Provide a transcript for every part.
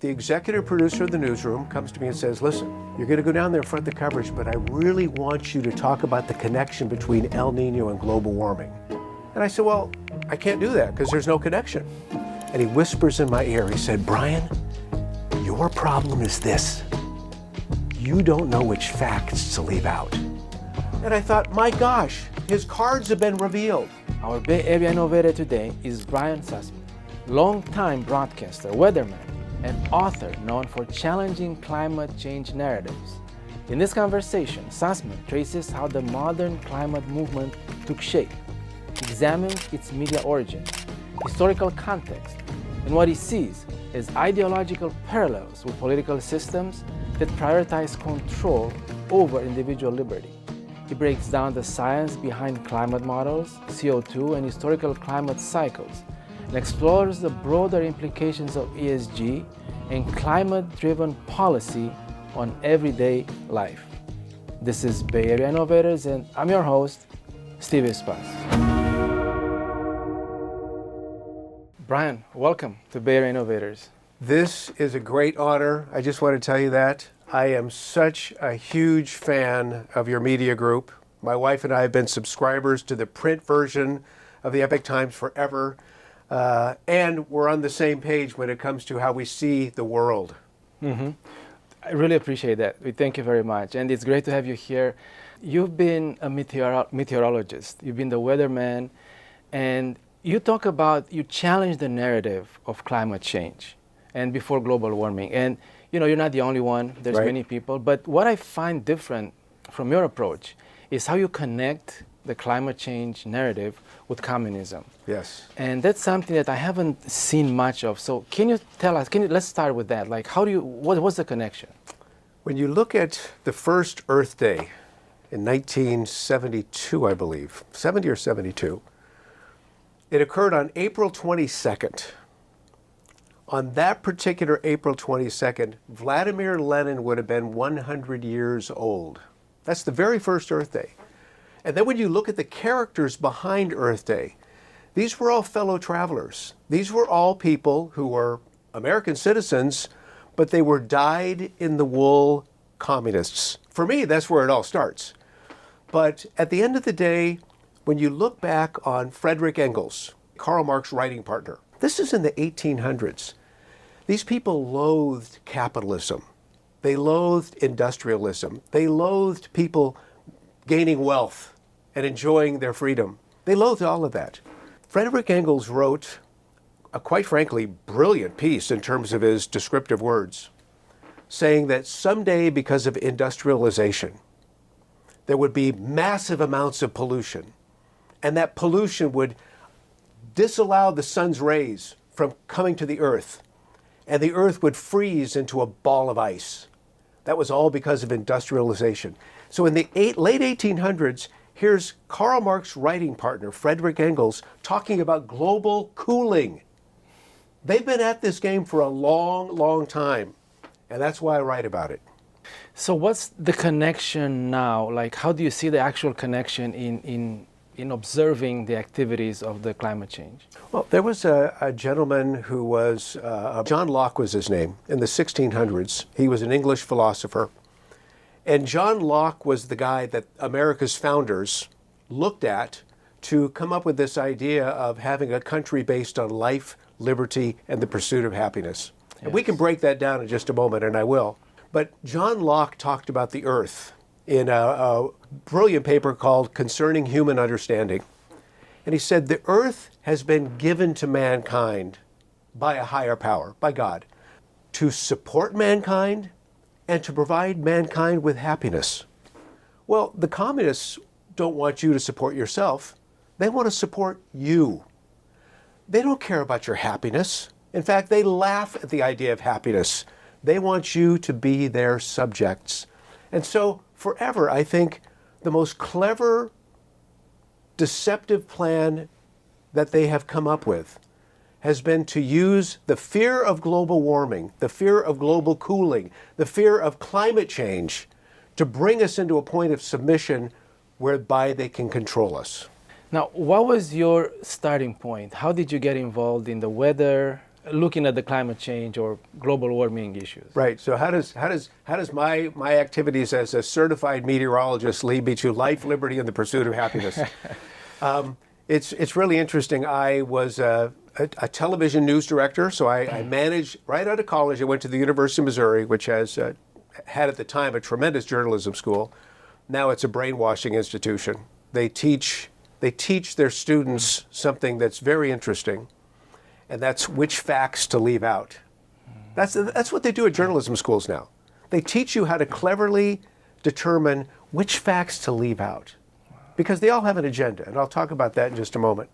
The executive producer of the newsroom comes to me and says, listen, you're going to go down there in front of the coverage, but I really want you to talk about the connection between El Nino and global warming. And I said, well, I can't do that because there's no connection. And he whispers in my ear, he said, Brian, your problem is this. You don't know which facts to leave out. And I thought, my gosh, his cards have been revealed. Our Bay Area Innovator today is Brian Sussman, longtime broadcaster, weatherman, and author known for challenging climate change narratives. In this conversation, Sussman traces how the modern climate movement took shape, examines its media origin, historical context, and what he sees as ideological parallels with political systems that prioritize control over individual liberty. He breaks down the science behind climate models, CO2, and historical climate cycles, and explores the broader implications of ESG and climate-driven policy on everyday life. This is Bay Area Innovators, and I'm your host, Steve Espas. Brian, welcome to Bay Area Innovators. This is a great honor. I just want to tell you that. I am such a huge fan of your media group. My wife and I have been subscribers to the print version of the Epoch Times forever. And we're on the same page when it comes to how we see the world. Mm-hmm. I really appreciate that. We thank you very much. And it's great to have you here. You've been a meteorologist. You've been the weatherman. And you talk about, you challenge the narrative of climate change and before global warming. And you're not the only one. There's right. Many people. But what I find different from your approach is how you connect the climate change narrative with communism. Yes. And that's something that I haven't seen much of. So can you tell us, let's start with that. Like, what's the connection? When you look at the first Earth Day in 1972, I believe, 70 or 72, it occurred on April 22nd. On that particular April 22nd, Vladimir Lenin would have been 100 years old. That's the very first Earth Day. And then when you look at the characters behind Earth Day, these were all fellow travelers. These were all people who were American citizens, but they were dyed-in-the-wool communists. For me, that's where it all starts. But at the end of the day, when you look back on Friedrich Engels, Karl Marx's writing partner, this is in the 1800s. These people loathed capitalism. They loathed industrialism. They loathed people gaining wealth and enjoying their freedom. They loathed all of that. Friedrich Engels wrote a, quite frankly, brilliant piece in terms of his descriptive words, saying that someday, because of industrialization, there would be massive amounts of pollution, and that pollution would disallow the sun's rays from coming to the earth, and the earth would freeze into a ball of ice. That was all because of industrialization. So in the late 1800s, here's Karl Marx's writing partner, Friedrich Engels, talking about global cooling. They've been at this game for a long, long time, and that's why I write about it. So what's the connection now? Like, how do you see the actual connection in observing the activities of the climate change? Well, there was a gentleman who was, John Locke was his name, in the 1600s. He was an English philosopher. And John Locke was the guy that America's founders looked at to come up with this idea of having a country based on life, liberty, and the pursuit of happiness. Yes. And we can break that down in just a moment, and I will. But John Locke talked about the earth in a brilliant paper called Concerning Human Understanding. And he said, the earth has been given to mankind by a higher power, by God, to support mankind and to provide mankind with happiness. Well, the communists don't want you to support yourself. They want to support you. They don't care about your happiness. In fact, they laugh at the idea of happiness. They want you to be their subjects. And so forever, I think the most clever, deceptive plan that they have come up with has been to use the fear of global warming, the fear of global cooling, the fear of climate change to bring us into a point of submission whereby they can control us. Now, what was your starting point? How did you get involved in the weather looking at the climate change or global warming issues. Right. So how does my activities as a certified meteorologist lead me to life, liberty, and the pursuit of happiness? It's really interesting. I was a television news director, so I managed right out of college. I went to the University of Missouri, which has had at the time a tremendous journalism school. Now it's a brainwashing institution. They teach their students something that's very interesting, and that's which facts to leave out. That's what they do at journalism schools now. They teach you how to cleverly determine which facts to leave out, because they all have an agenda, and I'll talk about that in just a moment.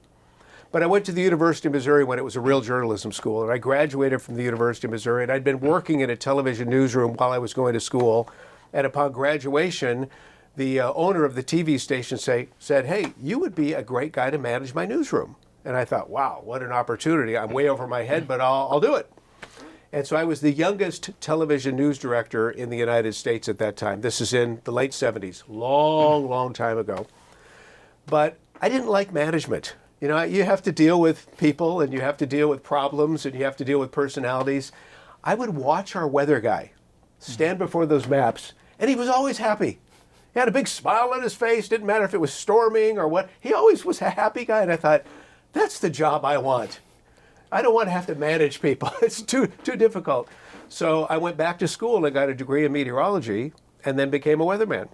But I went to the University of Missouri when it was a real journalism school, and I graduated from the University of Missouri, and I'd been working in a television newsroom while I was going to school, and upon graduation, the owner of the TV station said, "Hey, you would be a great guy to manage my newsroom." And I thought, wow, what an opportunity. I'm way over my head, but I'll do it. And so I was the youngest television news director in the United States at that time. This is in the late 70s, long time ago. But I didn't like management. You know, you have to deal with people, and you have to deal with problems, and you have to deal with personalities. I would watch our weather guy stand before those maps, and he was always happy. He had a big smile on his face. Didn't matter if it was storming or what. He always was a happy guy, and I thought, that's the job I want. I don't want to have to manage people. It's too difficult. So I went back to school and got a degree in meteorology, and then became a weatherman.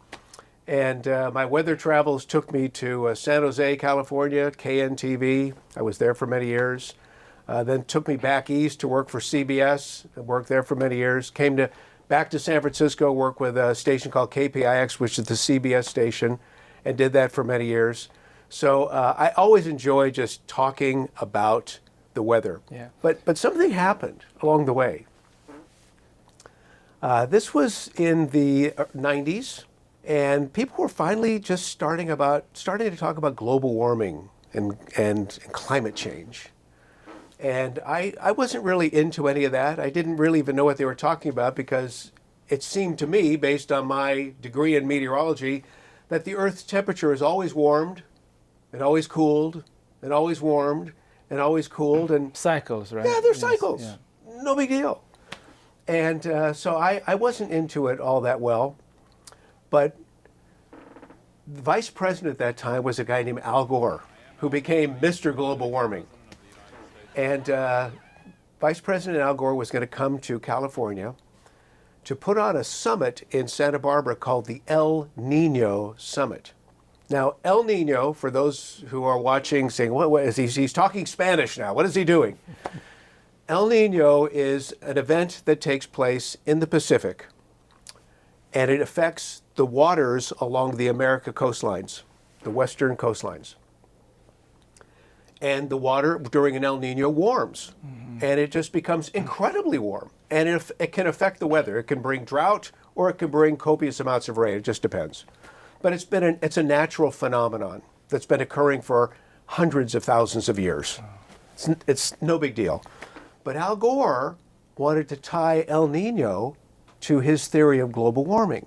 And my weather travels took me to San Jose, California, KNTV. I was there for many years. Then took me back east to work for CBS. I worked there for many years. Came back to San Francisco, worked with a station called KPIX, which is the CBS station, and did that for many years. So I always enjoy just talking about the weather. Yeah. But something happened along the way. This was in the 90s, and people were finally just starting to talk about global warming and climate change. And I wasn't really into any of that. I didn't really even know what they were talking about, because it seemed to me, based on my degree in meteorology, that the Earth's temperature has always warmed and always cooled and always warmed and always cooled. And cycles, right? yeah, they're Yes, cycles. yeah. No big deal. And so I wasn't into it all that well. But the vice president at that time was a guy named Al Gore, who became Mr. Global Warming. And Vice President Al Gore was going to come to California to put on a summit in Santa Barbara called the El Nino Summit. Now, El Nino, for those who are watching, saying, what is he? He's talking Spanish now. What is he doing? El Nino is an event that takes place in the Pacific, and it affects the waters along the America coastlines, the western coastlines. And the water during an El Nino warms, and it just becomes incredibly warm. And it can affect the weather. It can bring drought, or it can bring copious amounts of rain. It just depends. But it's a natural phenomenon that's been occurring for hundreds of thousands of years. It's no big deal. But Al Gore wanted to tie El Nino to his theory of global warming.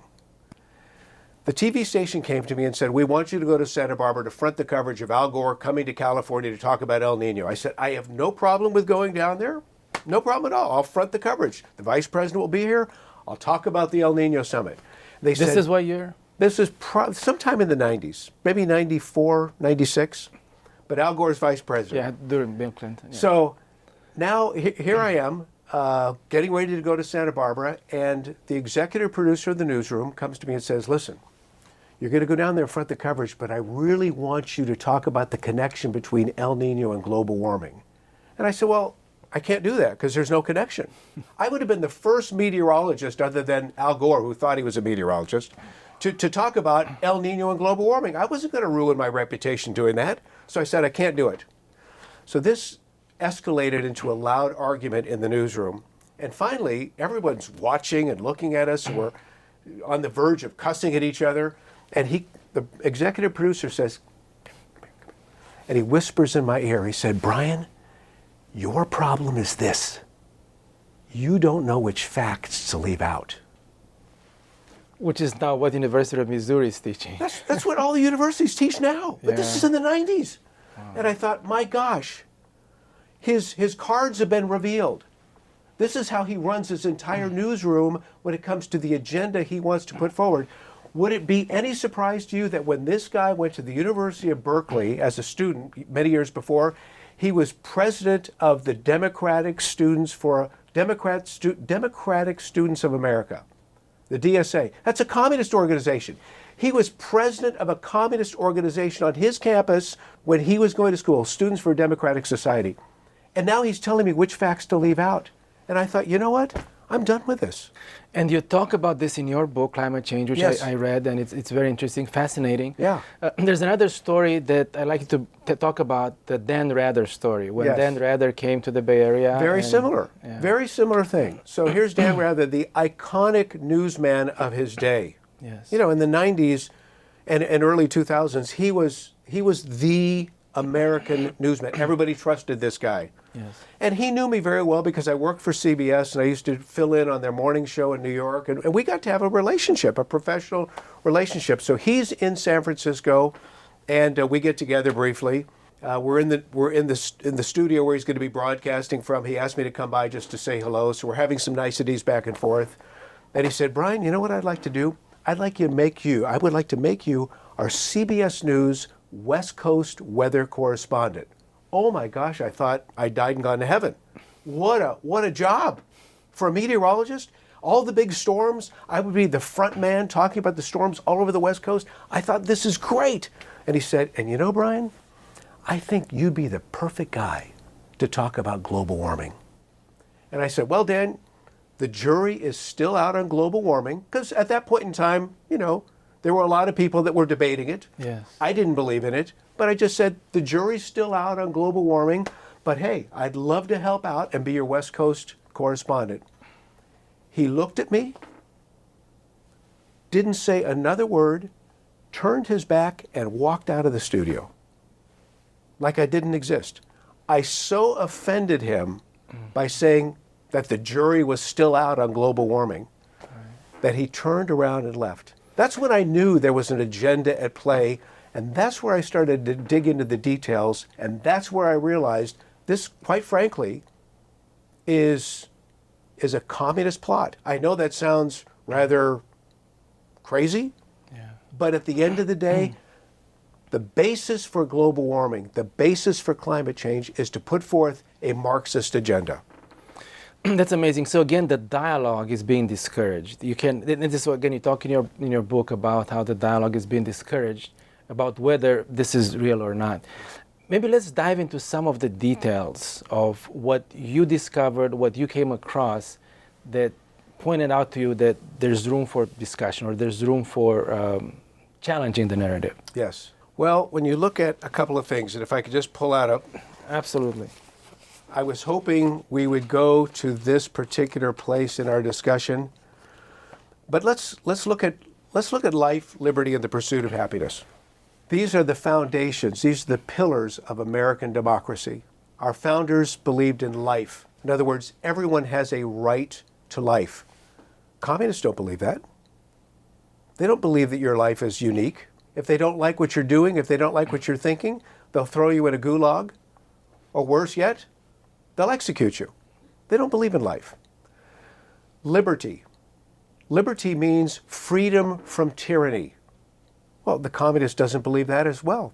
The TV station came to me and said, "We want you to go to Santa Barbara to front the coverage of Al Gore coming to California to talk about El Nino." I said, "I have no problem with going down there. No problem at all. I'll front the coverage. The vice president will be here. I'll talk about the El Nino Summit." This is what year? This is sometime in the 90s, maybe 94, 96. But Al Gore's vice president. Yeah, during Bill Clinton. Yeah. So now here I am, getting ready to go to Santa Barbara, and the executive producer of the newsroom comes to me and says, "Listen, you're going to go down there and front the coverage, but I really want you to talk about the connection between El Nino and global warming." And I said, "Well, I can't do that because there's no connection." I would have been the first meteorologist, other than Al Gore, who thought he was a meteorologist, to talk about El Nino and global warming. I wasn't going to ruin my reputation doing that. So I said, I can't do it. So this escalated into a loud argument in the newsroom. And finally, everyone's watching and looking at us. We're on the verge of cussing at each other. And the executive producer says, and he whispers in my ear, he said, "Brian, your problem is this. You don't know which facts to leave out." Which is now what University of Missouri is teaching. That's what all the universities teach now. But this is in the 90s. Wow. And I thought, my gosh, His cards have been revealed. This is how he runs his entire newsroom when it comes to the agenda he wants to put forward. Would it be any surprise to you that when this guy went to the University of Berkeley as a student many years before, he was president of the Democratic Students of America, the DSA. That's a communist organization. He was president of a communist organization on his campus when he was going to school, Students for a Democratic Society. And now he's telling me which facts to leave out. And I thought, you know what? I'm done with this. And you talk about this in your book, Climate Change, which Yes. I read, and it's very interesting, fascinating. Yeah. There's another story that I'd like you to talk about, the Dan Rather story, when Yes. Dan Rather came to the Bay Area. Very and- similar. yeah. Very similar thing. So here's Dan Rather, the iconic newsman of his day. Yes. You know, in the 90s and early 2000s, he was the American newsman. Everybody trusted this guy. Yes. And he knew me very well because I worked for CBS and I used to fill in on their morning show in New York. And we got to have a relationship, a professional relationship. So he's in San Francisco and we get together briefly. We're in the studio where he's going to be broadcasting from. He asked me to come by just to say hello. So we're having some niceties back and forth. And he said, Brian, you know what I'd like to do? I would like to make you our CBS News West Coast weather correspondent. Oh my gosh, I thought I died and gone to heaven. What a job for a meteorologist. All the big storms, I would be the front man talking about the storms all over the West Coast. I thought, this is great. And he said, and you know, Brian, I think you'd be the perfect guy to talk about global warming. And I said, well, Dan, the jury is still out on global warming, because at that point in time, you know, there were a lot of people that were debating it. Yes. I didn't believe in it, but I just said, the jury's still out on global warming, but hey, I'd love to help out and be your West Coast correspondent. He looked at me, didn't say another word, turned his back and walked out of the studio like I didn't exist. I so offended him by saying that the jury was still out on global warming that he turned around and left. That's when I knew there was an agenda at play, and that's where I started to dig into the details, and that's where I realized this, quite frankly, is a communist plot. I know that sounds rather crazy, but at the end of the day, the basis for global warming, the basis for climate change is to put forth a Marxist agenda. That's amazing. So again, the dialogue is being discouraged. This is what, again, you talk in your book about how the dialogue is being discouraged about whether this is real or not. Maybe let's dive into some of the details of what you discovered, what you came across that pointed out to you that there's room for discussion or there's room for challenging the narrative. Yes. Well, when you look at a couple of things, and if I could just pull out Absolutely. I was hoping we would go to this particular place in our discussion, but let's look at life, liberty, and the pursuit of happiness. These are the foundations. These are the pillars of American democracy. Our founders believed in life. In other words, everyone has a right to life. Communists don't believe that. They don't believe that your life is unique. If they don't like what you're doing, if they don't like what you're thinking, they'll throw you in a gulag, or worse yet, they'll execute you. They don't believe in life. Liberty. Liberty means freedom from tyranny. Well, the communist doesn't believe that as well.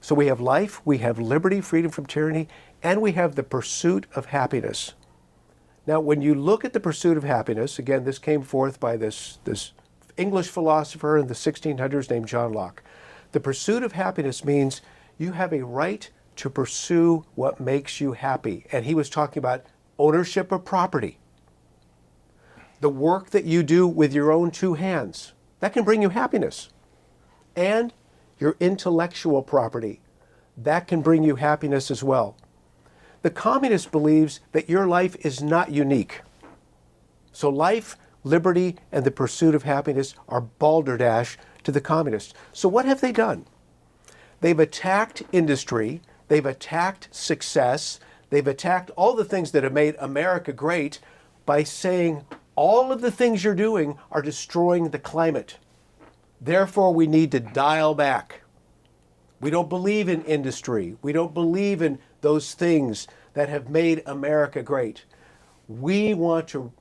So we have life, we have liberty, freedom from tyranny, and we have the pursuit of happiness. Now, when you look at the pursuit of happiness, again, this came forth by this English philosopher in the 1600s named John Locke. The pursuit of happiness means you have a right to pursue what makes you happy. And he was talking about ownership of property. The work that you do with your own two hands, that can bring you happiness. And your intellectual property, that can bring you happiness as well. The communist believes that your life is not unique. So life, liberty, and the pursuit of happiness are balderdash to the communists. So what have they done? They've attacked industry, they've attacked success, they've attacked all the things that have made America great by saying all of the things you're doing are destroying the climate. Therefore, we need to dial back. We don't believe in industry. We don't believe in those things that have made America great. We want to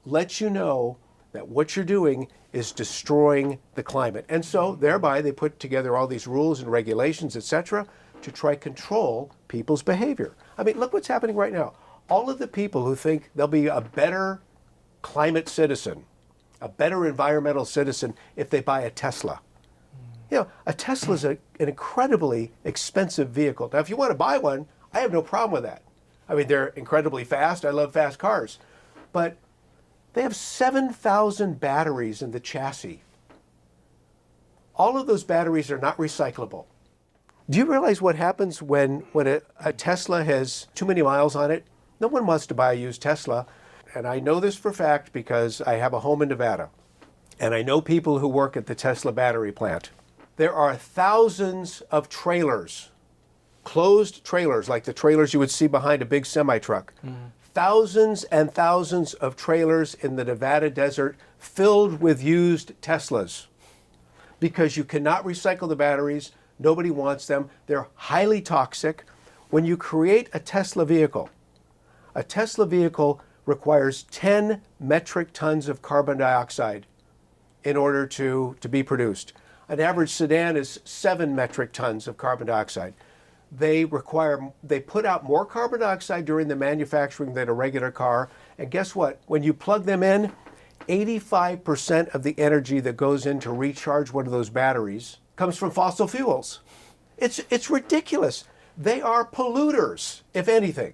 let you know that what you're doing is destroying the climate. And so thereby they put together all these rules and regulations, etc., to try control people's behavior. I mean, look what's happening right now. All of the people who think they'll be a better climate citizen, a better environmental citizen if they buy a Tesla. You know, a Tesla is an incredibly expensive vehicle. Now, if you want to buy one, I have no problem with that. I mean, they're incredibly fast. I love fast cars. But they have 7,000 batteries in the chassis. All of those batteries are not recyclable. Do you realize what happens when a Tesla has too many miles on it? No one wants to buy a used Tesla. And I know this for a fact because I have a home in Nevada. And I know people who work at the Tesla battery plant. There are thousands of trailers, closed trailers, like the trailers you would see behind a big semi-truck. Thousands and thousands of trailers in the Nevada desert filled with used Teslas. Because you cannot recycle the batteries, nobody wants them, they're highly toxic. When you create a Tesla vehicle requires 10 metric tons of carbon dioxide in order to be produced. An average sedan is 7 metric tons of carbon dioxide. They put out more carbon dioxide during the manufacturing than a regular car. And guess what? When you plug them in, 85% of the energy that goes in to recharge one of those batteries comes from fossil fuels. It's ridiculous. They are polluters, if anything.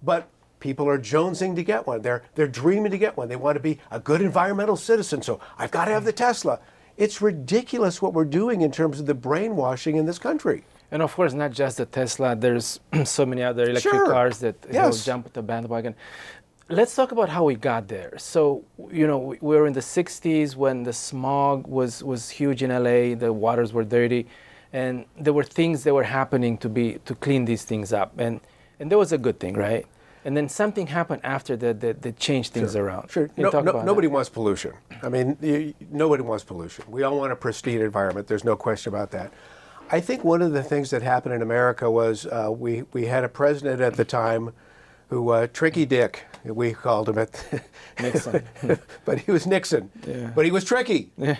But people are jonesing to get one. They're dreaming to get one. They want to be a good environmental citizen, so I've got to have the Tesla. It's ridiculous what we're doing in terms of the brainwashing in this country. And of course, not just the Tesla, there's so many other electric cars that will jump at the bandwagon. Let's talk about how we got there. So, you know, we were in the 60s when the smog was huge in LA, the waters were dirty, and there were things that were happening to clean these things up. And that was a good thing, right? And then something happened after that changed things around. Sure. Nobody wants pollution. I mean, nobody wants pollution. We all want a pristine environment. There's no question about that. I think one of the things that happened in America was we had a president at the time who, Tricky Dick, we called him at Nixon. But he was Nixon. Yeah. But he was tricky. Yeah.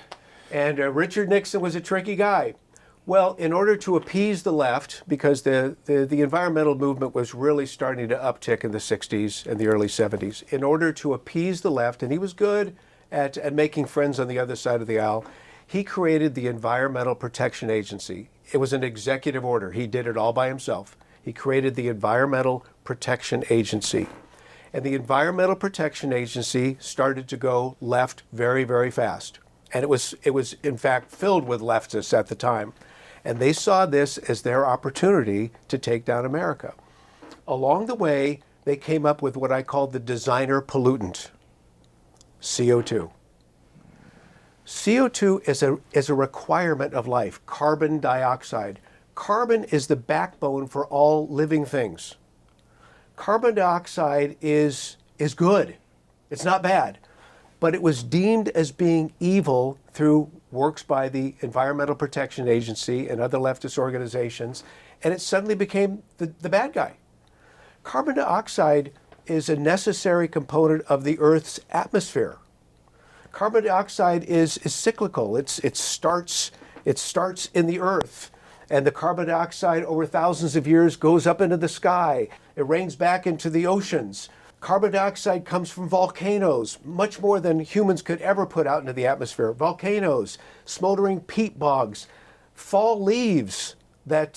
And Richard Nixon was a tricky guy. Well, in order to appease the left, because the environmental movement was really starting to uptick in the 60s and the early 70s, in order to appease the left, and he was good at making friends on the other side of the aisle, he created the Environmental Protection Agency. It was an executive order. He did it all by himself. He created the Environmental Protection Agency. And the Environmental Protection Agency started to go left very, very fast. And it was in fact filled with leftists at the time. And they saw this as their opportunity to take down America. Along the way, they came up with what I call the designer pollutant, CO2. CO2 is a requirement of life, carbon dioxide. Carbon is the backbone for all living things. Carbon dioxide is good. It's not bad. But it was deemed as being evil through works by the Environmental Protection Agency and other leftist organizations, and it suddenly became the bad guy. Carbon dioxide is a necessary component of the Earth's atmosphere. Carbon dioxide is cyclical. It starts in the Earth, and the carbon dioxide over thousands of years goes up into the sky. It rains back into the oceans. Carbon dioxide comes from volcanoes, much more than humans could ever put out into the atmosphere. Volcanoes, smoldering peat bogs, fall leaves that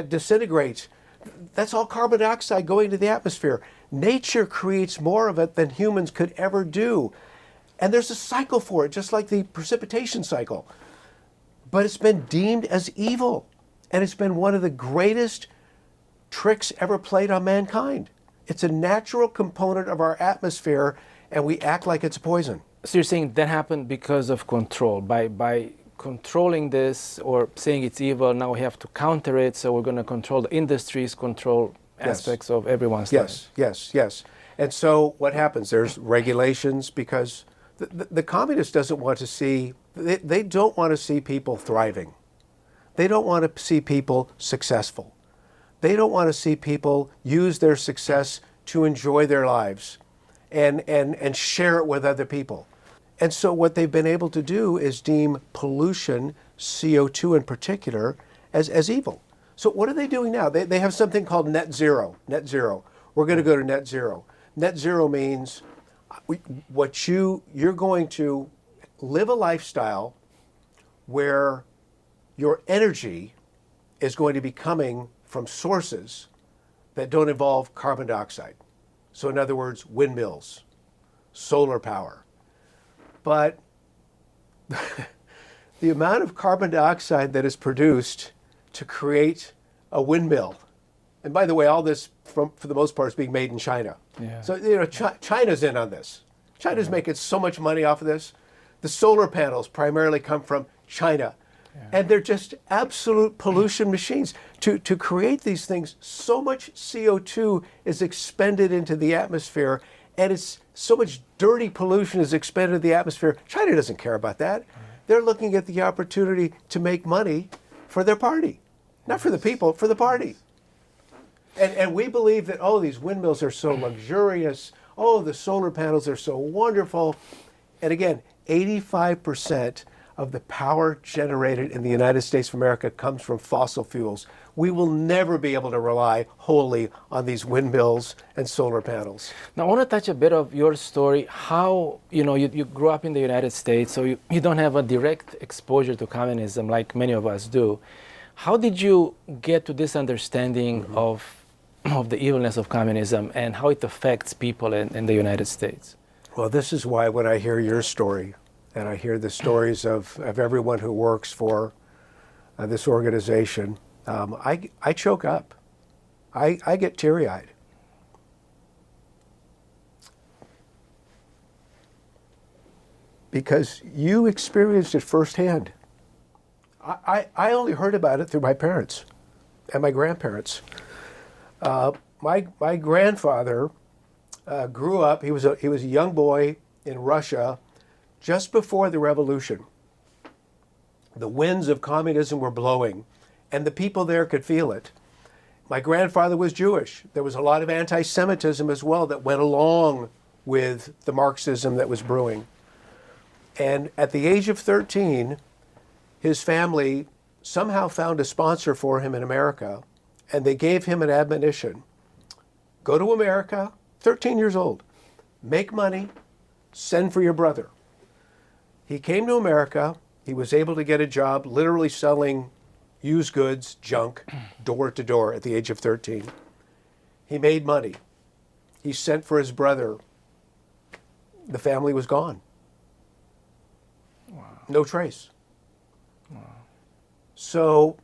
disintegrate. That's all carbon dioxide going to the atmosphere. Nature creates more of it than humans could ever do. And there's a cycle for it, just like the precipitation cycle. But it's been deemed as evil. And it's been one of the greatest tricks ever played on mankind. It's a natural component of our atmosphere, and we act like it's poison. So you're saying that happened because of control. By controlling this or saying it's evil, now we have to counter it, so we're going to control the industries, control aspects of everyone's life. Yes. And so what happens? There's regulations because the communist doesn't want to see, they don't want to see people thriving. They don't want to see people successful. They don't want to see people use their success to enjoy their lives and share it with other people. And so what they've been able to do is deem pollution, CO2 in particular, as evil. So what are they doing now? They have something called net zero. Net zero. We're going to go to net zero. Net zero means you're going to live a lifestyle where your energy is going to be coming from sources that don't involve carbon dioxide. So in other words, windmills, solar power. But the amount of carbon dioxide that is produced to create a windmill, and by the way, all this, for the most part, is being made in China. Yeah. So, China's in on this. China's making so much money off of this. The solar panels primarily come from China. Yeah. And they're just absolute pollution machines. To create these things, so much CO2 is expended into the atmosphere, and it's so much dirty pollution is expended into the atmosphere. China doesn't care about that. They're looking at the opportunity to make money for their party. Not for the people, for the party. And we believe that, these windmills are so luxurious. The solar panels are so wonderful. And again, 85% of the power generated in the United States of America comes from fossil fuels. We will never be able to rely wholly on these windmills and solar panels. Now, I want to touch a bit of your story, how, you grew up in the United States, so you don't have a direct exposure to communism like many of us do. How did you get to this understanding of the evilness of communism and how it affects people in the United States? Well, this is why when I hear your story, and I hear the stories of everyone who works for this organization, I choke up. I get teary-eyed. Because you experienced it firsthand. I only heard about it through my parents and my grandparents. My grandfather grew up, he was a young boy in Russia just before the revolution. The winds of communism were blowing, and the people there could feel it. My grandfather was Jewish. There was a lot of anti-Semitism as well that went along with the Marxism that was brewing. And at the age of 13, his family somehow found a sponsor for him in America, and they gave him an admonition. Go to America, 13 years old, make money, send for your brother. He came to America. He was able to get a job literally selling used goods, junk, door to door at the age of 13. He made money. He sent for his brother. The family was gone. Wow. No trace. Wow. So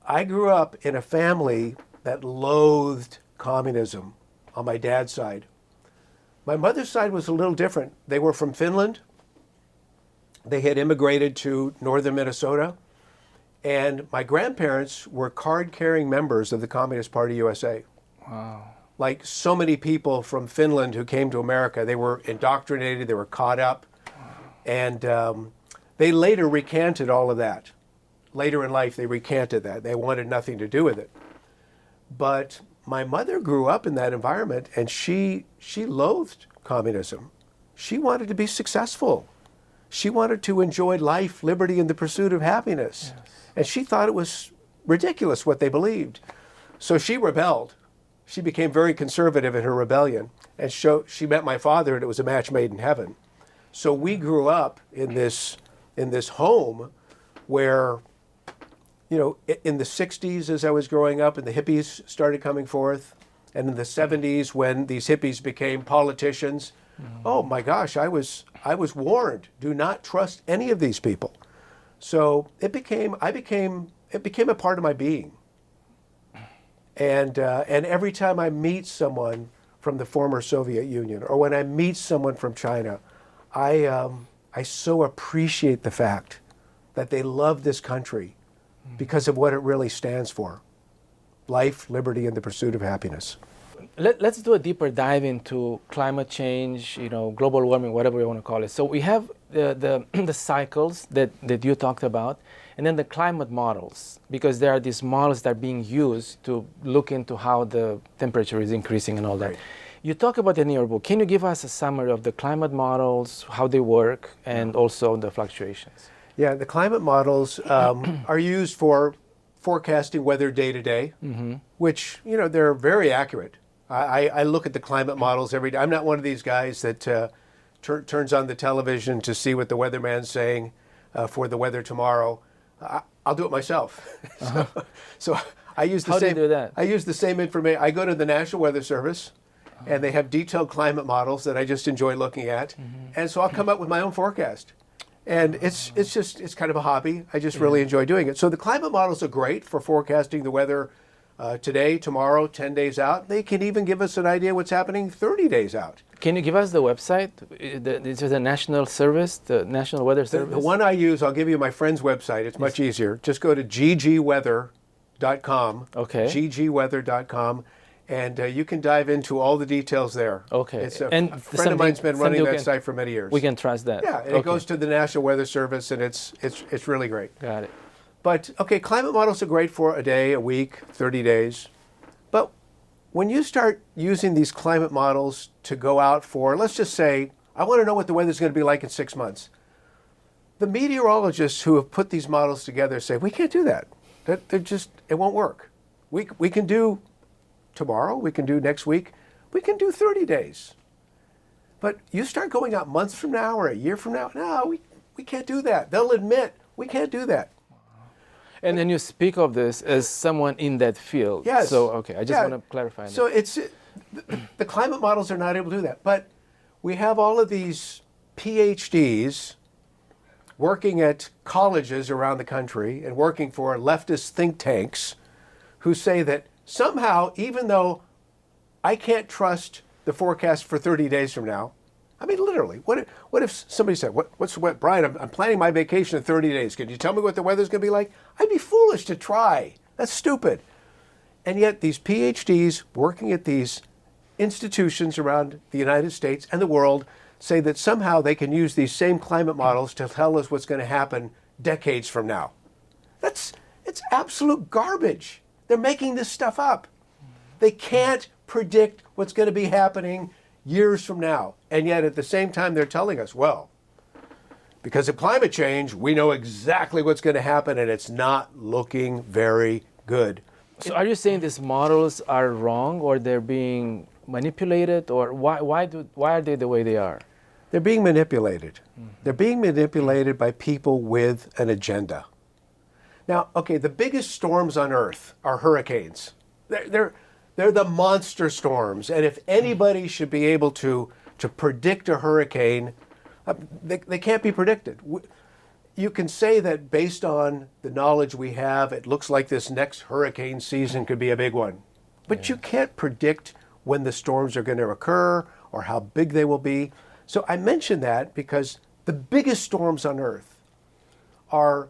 I grew up in a family that loathed communism on my dad's side. My mother's side was a little different. They were from Finland. They had immigrated to northern Minnesota. And my grandparents were card-carrying members of the Communist Party USA. Wow. Like so many people from Finland who came to America, they were indoctrinated, they were caught up. Wow. And they later recanted all of that. Later in life, they recanted that. They wanted nothing to do with it. But my mother grew up in that environment, and she loathed communism. She wanted to be successful. She wanted to enjoy life, liberty, and the pursuit of happiness. Yes. And she thought it was ridiculous what they believed. So she rebelled. She became very conservative in her rebellion. And she met my father, and it was a match made in heaven. So we grew up in this home where, in the 60s as I was growing up, and the hippies started coming forth, and in the 70s when these hippies became politicians, oh my gosh, I was warned, do not trust any of these people. So it became a part of my being. And every time I meet someone from the former Soviet Union, or when I meet someone from China, I so appreciate the fact that they love this country because of what it really stands for: life, liberty, and the pursuit of happiness. Let's do a deeper dive into climate change, global warming, whatever you want to call it. So we have the cycles that you talked about, And then the climate models, because there are these models that are being used to look into how the temperature is increasing and all that. Right. You talk about it in your book. Can you give us a summary of the climate models, how they work, and also the fluctuations? Yeah, the climate models are used for forecasting weather day to day, which, they're very accurate. I look at the climate models every day. I'm not one of these guys that turns on the television to see what the weatherman's saying for the weather tomorrow. I'll do it myself. So I use the How same. do you do that? I use the same information. I go to the National Weather Service, and they have detailed climate models that I just enjoy looking at, and so I'll come up with my own forecast. And it's kind of a hobby. I just really enjoy doing it. So the climate models are great for forecasting the weather today, tomorrow, 10 days out. They can even give us an idea what's happening 30 days out. Can you give us the website? This is the National Service, the National Weather Service? The one I use, I'll give you my friend's website. It's much easier. Just go to ggweather.com. Okay. ggweather.com. And you can dive into all the details there. Okay. It's a And friend of mine's been running something that site for many years. We can trust that. Yeah, and it goes to the National Weather Service, and it's really great. Got it. But, okay, climate models are great for a day, a week, 30 days. But when you start using these climate models to go out for, let's just say, I want to know what the weather's going to be like in 6 months. The meteorologists who have put these models together say, we can't do that. It won't work. We can do tomorrow, we can do next week, we can do 30 days. But you start going out months from now or a year from now, no, we can't do that. They'll admit we can't do that. And then you speak of this as someone in that field. Yes. So, okay, I just want to clarify that. So the climate models are not able to do that. But we have all of these PhDs working at colleges around the country and working for leftist think tanks who say that somehow, even though I can't trust the forecast for 30 days from now, I mean, literally, what if somebody said, Brian, I'm planning my vacation in 30 days. Can you tell me what the weather's going to be like? I'd be foolish to try. That's stupid. And yet these PhDs working at these institutions around the United States and the world say that somehow they can use these same climate models to tell us what's going to happen decades from now. It's absolute garbage. They're making this stuff up. They can't predict what's going to be happening years from now. And yet at the same time, they're telling us, well, because of climate change, we know exactly what's going to happen, and it's not looking very good. So are you saying these models are wrong, or they're being manipulated, or why are they the way they are? They're being manipulated. They're being manipulated by people with an agenda. Now, okay, the biggest storms on Earth are hurricanes. They're the monster storms, and if anybody should be able to predict a hurricane, they can't be predicted. You can say that based on the knowledge we have, it looks like this next hurricane season could be a big one. But you can't predict when the storms are going to occur or how big they will be. So I mention that because the biggest storms on Earth are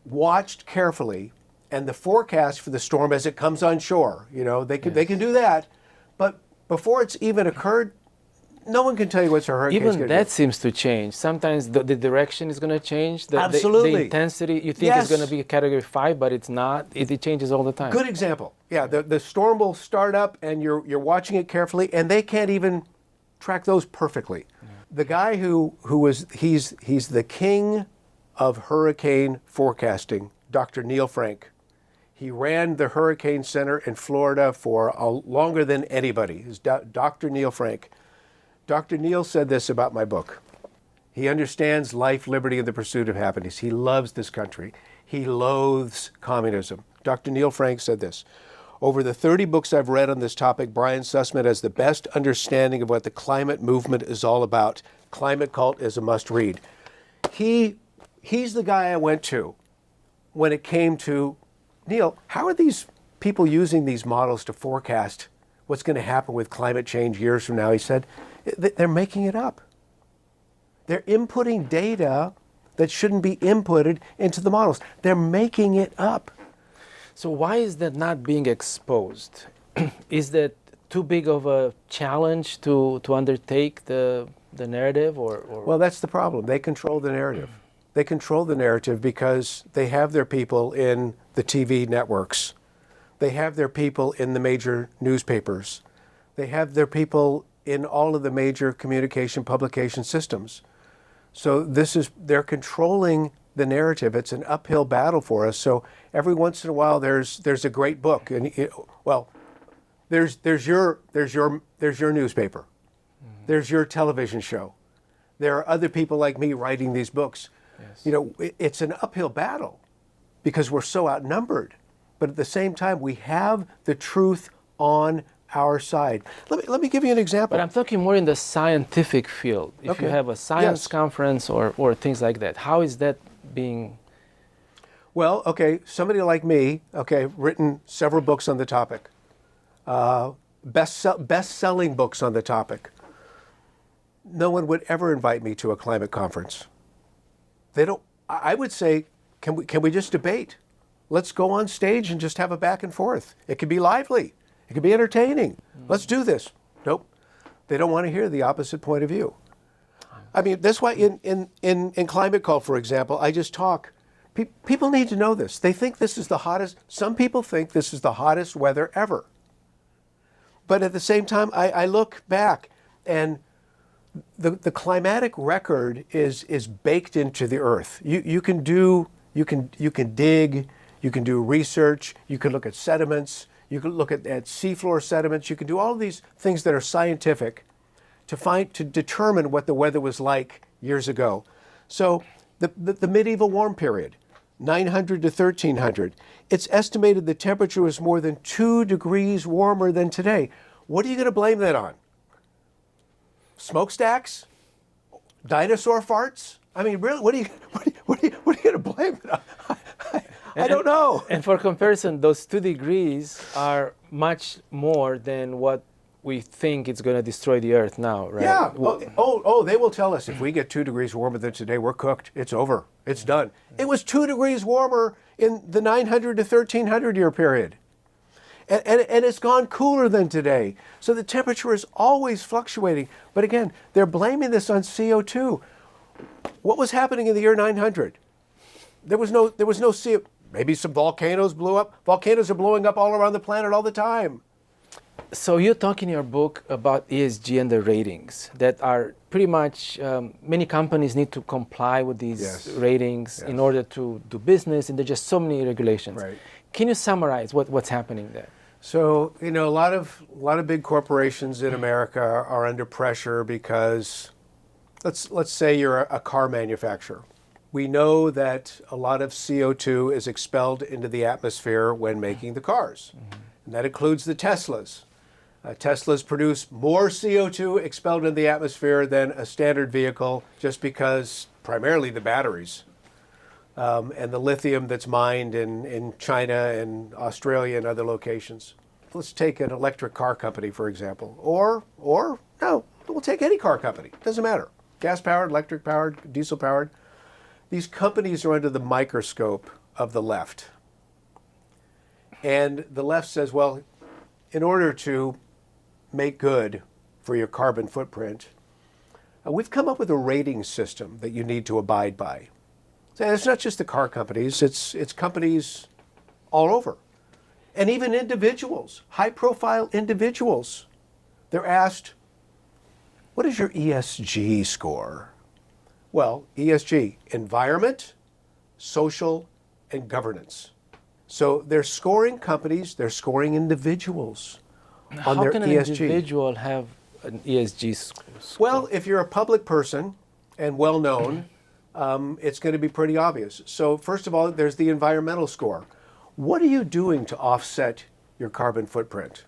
watched carefully, and the forecast for the storm as it comes on shore, they can do that. But before it's even occurred, no one can tell you what's a hurricane going to do. Even that seems to change. Sometimes the direction is going to change. Absolutely. The intensity, you think it's going to be a category 5, but it's not. It changes all the time. Good example. Yeah, the storm will start up, and you're watching it carefully, and they can't even track those perfectly. Yeah. The guy he's the king of hurricane forecasting, Dr. Neil Frank. He ran the Hurricane Center in Florida for longer than anybody. It's Dr. Neil Frank. Dr. Neil said this about my book. He understands life, liberty, and the pursuit of happiness. He loves this country. He loathes communism. Dr. Neil Frank said this. Over the 30 books I've read on this topic, Brian Sussman has the best understanding of what the climate movement is all about. Climate Cult is a must-read. He's the guy I went to when it came to, Neil, how are these people using these models to forecast what's going to happen with climate change years from now? He said, they're making it up. They're inputting data that shouldn't be inputted into the models. They're making it up. So why is that not being exposed? Is that too big of a challenge to undertake the narrative? Or? Well, that's the problem. They control the narrative. They control the narrative because they have their people in the TV networks. They have their people in the major newspapers. They have their people in all of the major communication publication systems. So they're controlling the narrative. It's an uphill battle for us. So every once in a while there's a great book, and there's your newspaper. Mm-hmm. There's your television show. There are other people like me writing these books. Yes. It's an uphill battle because we're so outnumbered. But at the same time, we have the truth on our side. Let me give you an example. But I'm talking more in the scientific field. If you have a science conference or things like that, how is that being? Well, okay, somebody like me, written several books on the topic, best-selling books on the topic. No one would ever invite me to a climate conference. They don't. I would say, can we just debate? Let's go on stage and just have a back and forth. It could be lively. It could be entertaining. Let's do this. Nope. They don't want to hear the opposite point of view. I mean, that's why in Climate Call, for example, I just talk. People need to know this. They think this is the hottest. Some people think this is the hottest weather ever. But at the same time, I look back, and the climatic record is baked into the earth. You can dig. You can do research, you can look at sediments, you can look at seafloor sediments, you can do all of these things that are scientific to determine what the weather was like years ago. So the medieval warm period, 900 to 1300, it's estimated the temperature was more than 2 degrees warmer than today. What are you going to blame that on? Smokestacks? Dinosaur farts? I mean, really, what are you going to blame it on? I don't know. And for comparison, those 2 degrees are much more than what we think it's going to destroy the Earth now, right? Yeah. They will tell us if we get 2 degrees warmer than today, we're cooked. It's over. It's done. It was 2 degrees warmer in the 900 to 1300 year period. And it's gone cooler than today. So the temperature is always fluctuating. But again, they're blaming this on CO2. What was happening in the year 900? There was no CO2. Maybe some volcanoes blew up. Volcanoes are blowing up all around the planet all the time. So you talk in your book about ESG and the ratings that are pretty much, many companies need to comply with these ratings in order to do business, and there's just so many regulations. Right. Can you summarize what's happening there? So, a lot of big corporations in America are under pressure because let's say you're a car manufacturer. We know that a lot of CO2 is expelled into the atmosphere when making the cars. Mm-hmm. And that includes the Teslas. Teslas produce more CO2 expelled in the atmosphere than a standard vehicle just because primarily the batteries and the lithium that's mined in China and Australia and other locations. Let's take an electric car company, for example. Or no, we'll take any car company. Doesn't matter. Gas-powered, electric-powered, diesel-powered. These companies are under the microscope of the left. And the left says, well, in order to make good for your carbon footprint, we've come up with a rating system that you need to abide by. And it's not just the car companies, it's companies all over. And even individuals, high-profile individuals. They're asked, what is your ESG score? Well, ESG, environment, social, and governance. So they're scoring companies, they're scoring individuals on their ESG. How can an individual have an ESG score? Well, if you're a public person and well-known, it's going to be pretty obvious. So first of all, there's the environmental score. What are you doing to offset your carbon footprint?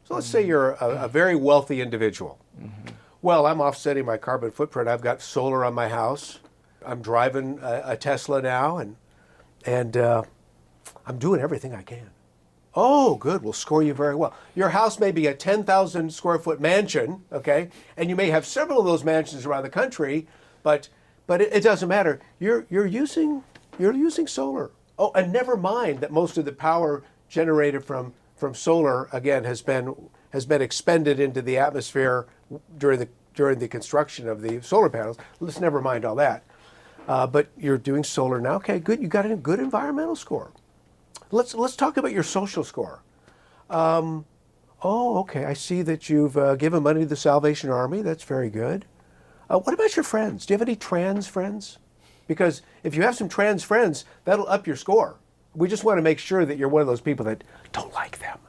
So let's say you're a very wealthy individual. Mm-hmm. Well, I'm offsetting my carbon footprint. I've got solar on my house. I'm driving a Tesla now, and I'm doing everything I can. Oh, good. We'll score you very well. Your house may be a 10,000 square foot mansion, okay, and you may have several of those mansions around the country, but it doesn't matter. You're using solar. Oh, and never mind that most of the power generated from solar again has been expended into the atmosphere during the construction of the solar panels. Let's never mind all that. But you're doing solar now. Okay, good. You got a good environmental score. Let's talk about your social score. Oh, okay. I see that you've given money to the Salvation Army. That's very good. What about your friends? Do you have any trans friends? Because if you have some trans friends, that'll up your score. We just want to make sure that you're one of those people that don't like them.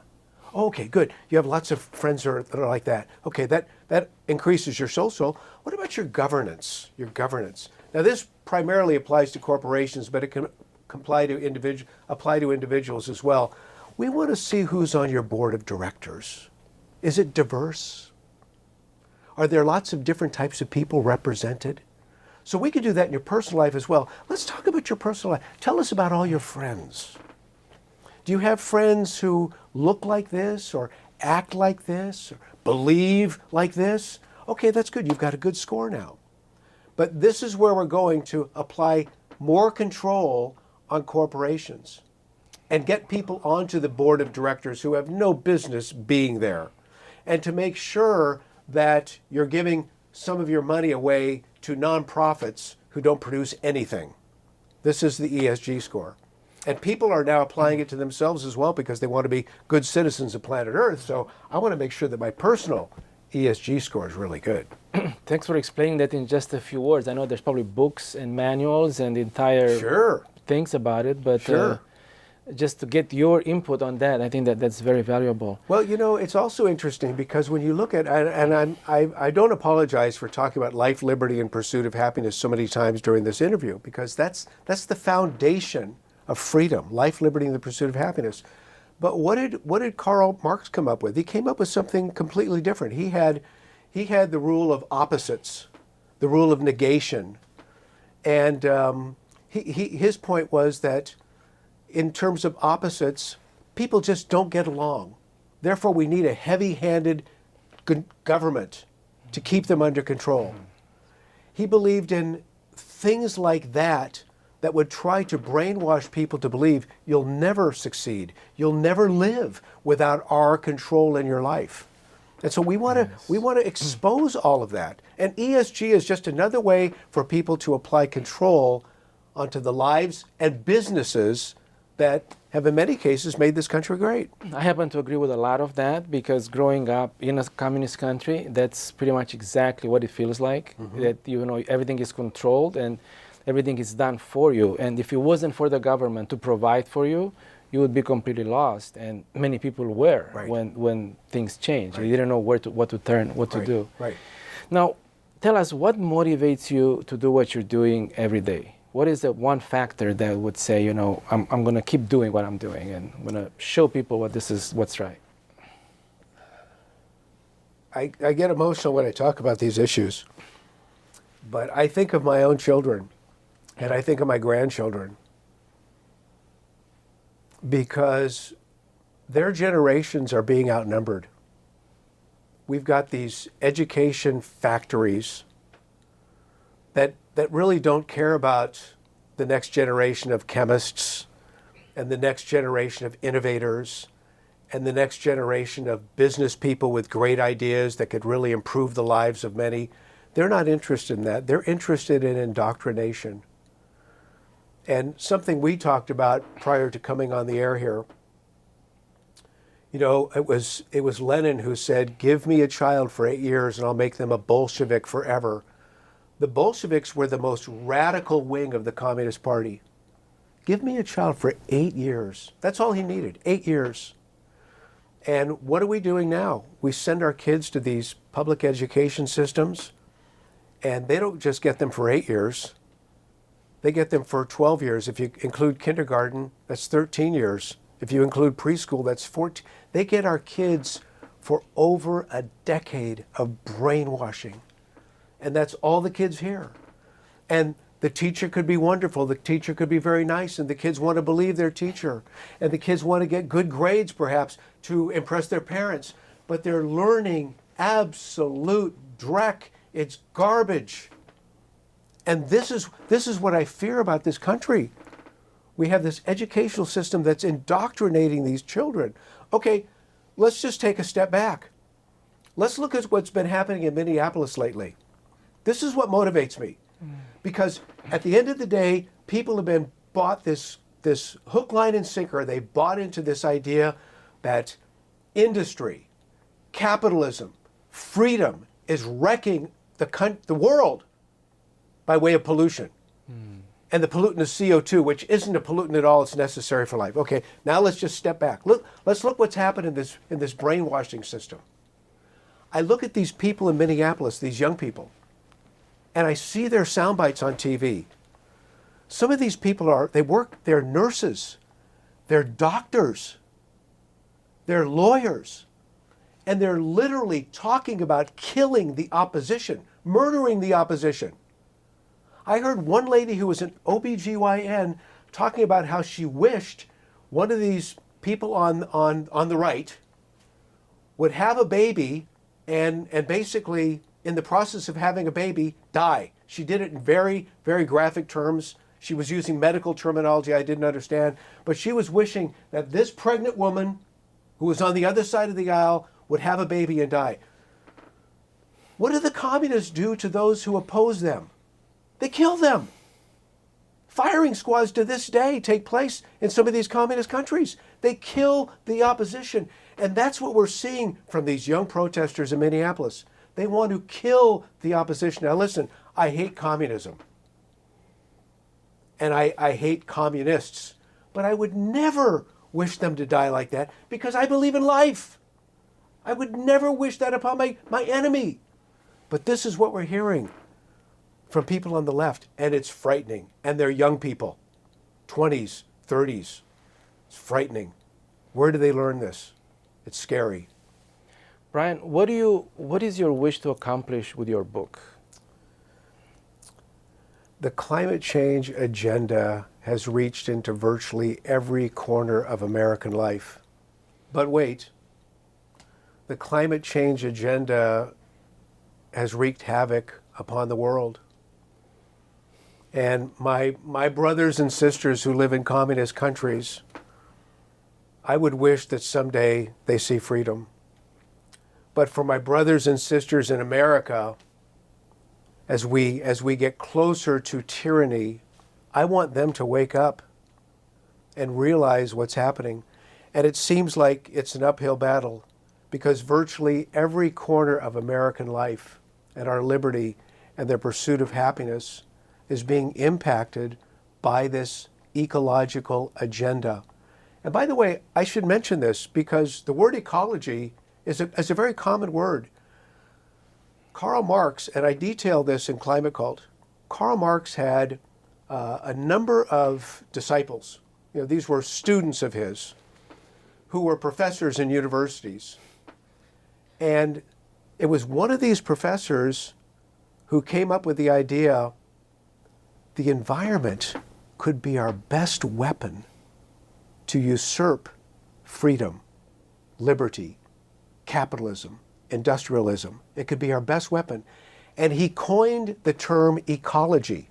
Okay, good. You have lots of friends that are like that. Okay, that increases your social. What about your governance? Your governance. Now, this primarily applies to corporations, but it can apply to individuals as well. We want to see who's on your board of directors. Is it diverse? Are there lots of different types of people represented? So we can do that in your personal life as well. Let's talk about your personal life. Tell us about all your friends. Do you have friends who look like this or act like this or believe like this? Okay, that's good. You've got a good score now. But this is where we're going to apply more control on corporations and get people onto the board of directors who have no business being there, and to make sure that you're giving some of your money away to nonprofits who don't produce anything. This is the ESG score. And people are now applying it to themselves as well because they want to be good citizens of planet Earth. So I want to make sure that my personal ESG score is really good. Thanks for explaining that in just a few words. I know there's probably books and manuals and entire things about it, but just to get your input on that, I think that's very valuable. Well, you know, it's also interesting because when you look at, and I don't apologize for talking about life, liberty, and pursuit of happiness so many times during this interview, because that's the foundation of freedom, life, liberty, and the pursuit of happiness. But what did Karl Marx come up with? He came up with something completely different. He had the rule of opposites, the rule of negation, and his point was that in terms of opposites, people just don't get along. Therefore, we need a heavy-handed government to keep them under control. He believed in things like that would try to brainwash people to believe you'll never succeed, you'll never live without our control in your life. And so we want to expose all of that. And ESG is just another way for people to apply control onto the lives and businesses that have in many cases made this country great. I happen to agree with a lot of that because growing up in a communist country, that's pretty much exactly what it feels like. That everything is controlled and everything is done for you. And if it wasn't for the government to provide for you, you would be completely lost. And many people were when things changed. They didn't know what to turn, what to do. Right. Now, tell us what motivates you to do what you're doing every day. What is the one factor that would say, I'm going to keep doing what I'm doing and I'm going to show people what's right? I get emotional when I talk about these issues, but I think of my own children and I think of my grandchildren because their generations are being outnumbered. We've got these education factories that really don't care about the next generation of chemists and the next generation of innovators and the next generation of business people with great ideas that could really improve the lives of many. They're not interested in that. They're interested in indoctrination. And something we talked about prior to coming on the air here, it was Lenin who said, "Give me a child for 8 years and I'll make them a Bolshevik forever." The Bolsheviks were the most radical wing of the Communist Party. Give me a child for 8 years. That's all he needed, 8 years. And what are we doing now? We send our kids to these public education systems, and they don't just get them for 8 years. They get them for 12 years. If you include kindergarten, that's 13 years. If you include preschool, that's 14. They get our kids for over a decade of brainwashing. And that's all the kids hear. And the teacher could be wonderful. The teacher could be very nice. And the kids want to believe their teacher. And the kids want to get good grades, perhaps, to impress their parents. But they're learning absolute dreck. It's garbage. And this is what I fear about this country. We have this educational system that's indoctrinating these children. Okay, let's just take a step back. Let's look at what's been happening in Minneapolis lately. This is what motivates me. Because at the end of the day, people have been bought this hook, line, and sinker. They bought into this idea that industry, capitalism, freedom is wrecking the world by way of pollution. And the pollutant is CO2, which isn't a pollutant at all. It's necessary for life. Okay, now let's just step back. Let's look what's happened in this brainwashing system. I look at these people in Minneapolis, these young people, and I see their sound bites on TV. Some of these people they're nurses, they're doctors, they're lawyers, and they're literally talking about killing the opposition, murdering the opposition. I heard one lady who was an OBGYN talking about how she wished one of these people on the right would have a baby and basically in the process of having a baby die. She did it in very, very graphic terms. She was using medical terminology I didn't understand, but she was wishing that this pregnant woman who was on the other side of the aisle would have a baby and die. What do the communists do to those who oppose them? They kill them. Firing squads to this day take place in some of these communist countries. They kill the opposition. And that's what we're seeing from these young protesters in Minneapolis. They want to kill the opposition. Now listen, I hate communism. And I hate communists. But I would never wish them to die like that because I believe in life. I would never wish that upon my enemy. But this is what we're hearing from people on the left, and it's frightening. And they're young people, 20s, 30s. It's frightening. Where do they learn this? It's scary. Brian, what is your wish to accomplish with your book? The climate change agenda has reached into virtually every corner of American life. But wait, the climate change agenda has wreaked havoc upon the world. And my brothers and sisters who live in communist countries, I would wish that someday they see freedom. But for my brothers and sisters in America, as we get closer to tyranny, I want them to wake up and realize what's happening. And it seems like it's an uphill battle because virtually every corner of American life and our liberty and their pursuit of happiness is being impacted by this ecological agenda. And by the way, I should mention this because the word ecology is a very common word. Karl Marx, and I detail this in Climate Cult, Karl Marx had a number of disciples. These were students of his who were professors in universities. And it was one of these professors who came up with the idea the environment could be our best weapon to usurp freedom, liberty, capitalism, industrialism. It could be our best weapon. And he coined the term ecology.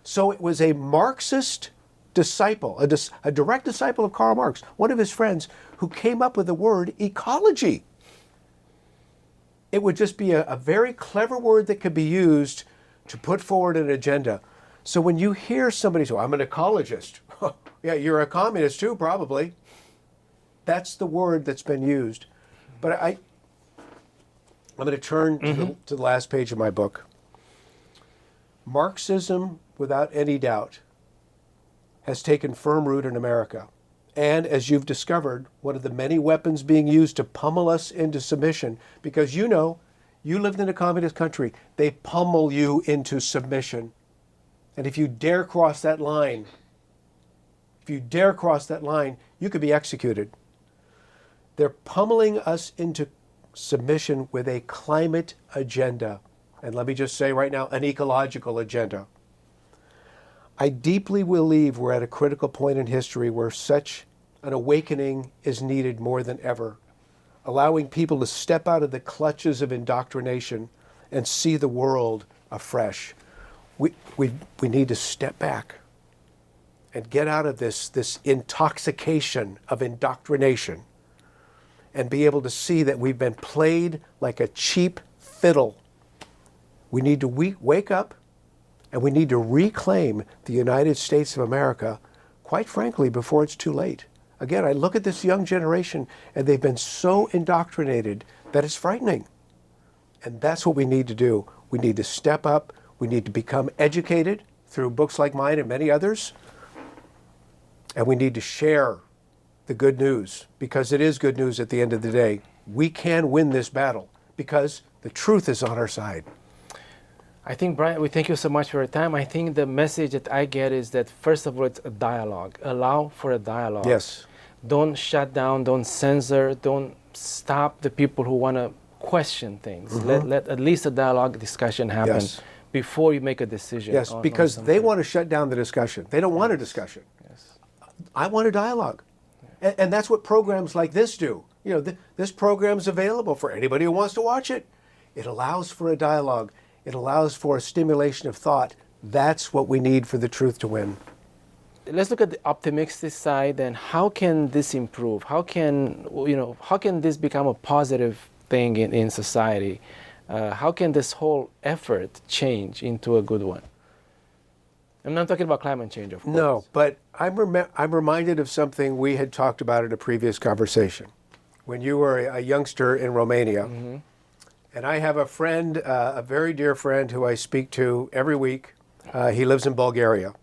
So it was a Marxist disciple, a direct disciple of Karl Marx, one of his friends, who came up with the word ecology. It would just be a very clever word that could be used to put forward an agenda. So when you hear somebody say, I'm an ecologist, yeah, you're a communist too, probably. That's the word that's been used. But I'm going to turn to the last page of my book. Marxism, without any doubt, has taken firm root in America. And as you've discovered, one of the many weapons being used to pummel us into submission, because you lived in a communist country, they pummel you into submission. And if you dare cross that line, you could be executed. They're pummeling us into submission with a climate agenda. And let me just say right now, an ecological agenda. I deeply believe we're at a critical point in history where such an awakening is needed more than ever, allowing people to step out of the clutches of indoctrination and see the world afresh. We need to step back and get out of this intoxication of indoctrination and be able to see that we've been played like a cheap fiddle. We need to wake up And we need to reclaim the United States of America, quite frankly, before it's too late. Again, I look at this young generation, and they've been so indoctrinated that it's frightening. And that's what we need to do. We need to step up. We need to become educated through books like mine and many others. And we need to share the good news, because it is good news at the end of the day. We can win this battle because the truth is on our side. I think, Brian, we thank you so much for your time. I think the message that I get is that, first of all, it's a dialogue. Allow for a dialogue. Yes. Don't shut down, don't censor, don't stop the people who want to question things. Let at least a dialogue discussion happen before you make a decision. Yes, because they want to shut down the discussion. They don't want a discussion. Yes. I want a dialogue. And that's what programs like this do. You know, this program's available for anybody who wants to watch it. It allows for a dialogue. It allows for a stimulation of thought. That's what we need for the truth to win. Let's look at the optimistic side, and how can this improve? How can this become a positive thing in society? How can this whole effort change into a good one? I'm not talking about climate change, of course. No, but I'm reminded of something we had talked about in a previous conversation. When you were a youngster in Romania, and I have a friend, a very dear friend who I speak to every week. He lives in Bulgaria.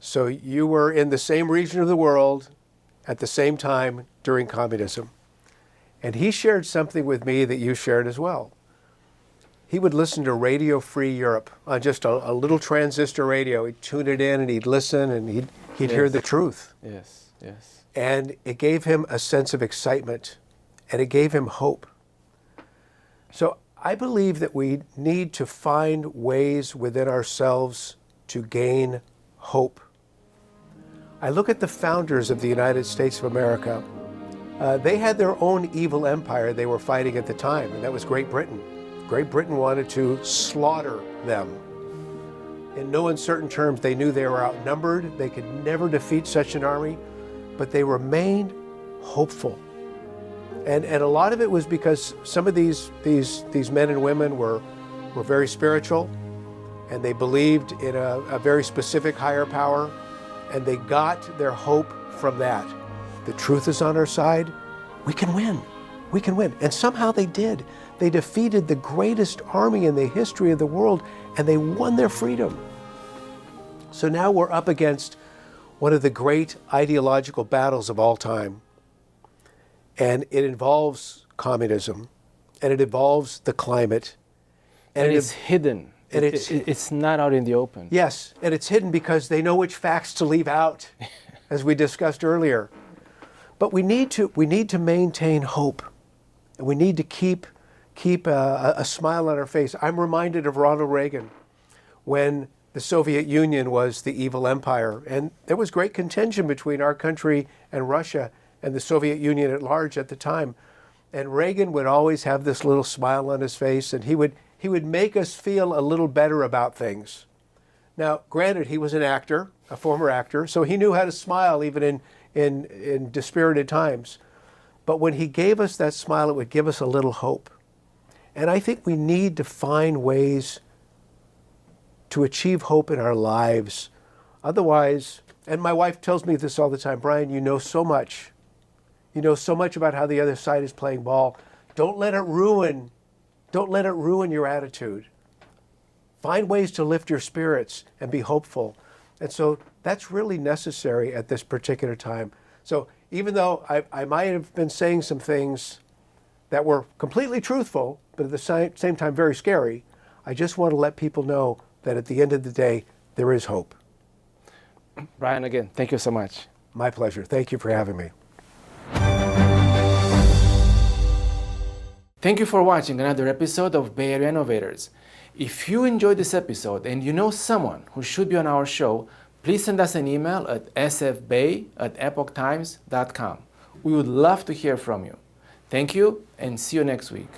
So you were in the same region of the world at the same time during communism. And he shared something with me that you shared as well. He would listen to Radio Free Europe on just a little transistor radio. He'd tune it in and he'd listen and he'd hear the truth. Yes, yes. And it gave him a sense of excitement, and it gave him hope. So I believe that we need to find ways within ourselves to gain hope. I look at the founders of the United States of America. They had their own evil empire they were fighting at the time, and that was Great Britain. Great Britain wanted to slaughter them. In no uncertain terms, they knew they were outnumbered. They could never defeat such an army, but they remained hopeful. And a lot of it was because some of these men and women were very spiritual, and they believed in a very specific higher power, and they got their hope from that. The truth is on our side. We can win. We can win. And somehow they did. They defeated the greatest army in the history of the world, and they won their freedom. So now we're up against one of the great ideological battles of all time. And it involves communism, and it involves the climate. And it's hidden. And it's not out in the open. Yes, and it's hidden because they know which facts to leave out, as we discussed earlier. But we need to maintain hope, and we need to keep a smile on our face. I'm reminded of Ronald Reagan when the Soviet Union was the evil empire, and there was great contention between our country and Russia and the Soviet Union at large at the time. And Reagan would always have this little smile on his face, and he would make us feel a little better about things. Now, granted, he was an actor, a former actor, so he knew how to smile even in dispirited times. But when he gave us that smile, it would give us a little hope. And I think we need to find ways to achieve hope in our lives. Otherwise, and my wife tells me this all the time, Brian, you know so much. You know so much about how the other side is playing ball. Don't let it ruin your attitude. Find ways to lift your spirits and be hopeful. And so that's really necessary at this particular time. So even though I might have been saying some things that were completely truthful, but at the same time very scary, I just want to let people know that at the end of the day, there is hope. Brian, again, thank you so much. My pleasure. Thank you for having me. Thank you for watching another episode of Bay Area Innovators. If you enjoyed this episode and you know someone who should be on our show, please send us an email at sfbay@epochtimes.com. We would love to hear from you. Thank you, and see you next week.